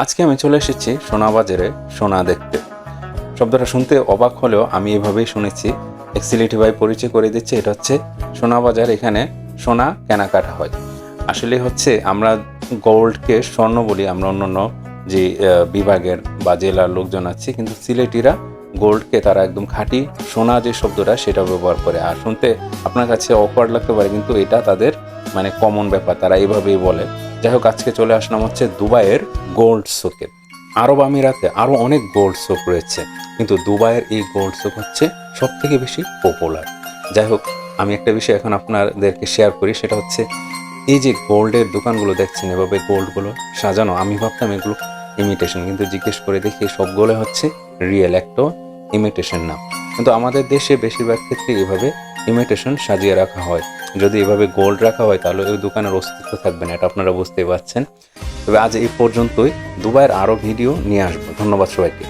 আজকে আমি চলে এসেছি সোনাবাজারে সোনা দেখতে। শব্দটা শুনতে অবাক হলেও আমি এভাবেই শুনেছি। এক সিলেটি ভাই পরিচয় করে দিচ্ছে, এটা হচ্ছে সোনাবাজার, এখানে সোনা কেনাকাটা হয়। আসলে হচ্ছে আমরা গোল্ডকে স্বর্ণ বলি আমরা অন্যান্য যে বিভাগের বা জেলার লোকজন আছে, কিন্তু সিলেটিরা গোল্ডকে তারা একদম খাঁটি সোনা যে শব্দটা সেটা ব্যবহার করে। আর শুনতে আপনার কাছে অকওয়ার্ড লাগতে পারে, কিন্তু এটা তাদের মানে কমন ব্যাপার, তারা এইভাবেই বলে। যাই হোক, আজকে চলে আসলাম হচ্ছে দুবাইয়ের গোল্ড সোকে। আরব আমিরাতে আরও অনেক গোল্ড সোক রয়েছে, কিন্তু দুবাইয়ের এই গোল্ড সোক হচ্ছে সব থেকে বেশি পপুলার। যাই হোক, আমি একটা বিষয় এখন আপনাদেরকে শেয়ার করি, সেটা হচ্ছে এই যে গোল্ডের দোকানগুলো দেখছেন, এভাবে গোল্ডগুলো সাজানো, আমি ভাবতাম এগুলো ইমিটেশন, কিন্তু জিজ্ঞেস করে দেখি সবগুলো হচ্ছে রিয়েল, একটা ইমিটেশন না। কিন্তু আমাদের দেশে বেশিরভাগ ক্ষেত্রে এভাবে ইমিটেশন সাজিয়ে রাখা হয়। যদি এভাবে গোল্ড রাখা হয় তাহলে ওই দোকানের অস্তিত্ব থাকবে না, এটা আপনারা বুঝতেই পারছেন। তবে আজ এই পর্যন্তই। দুবাইয়ের আরও ভিডিও নিয়ে আসবো। ধন্যবাদ সবাইকে।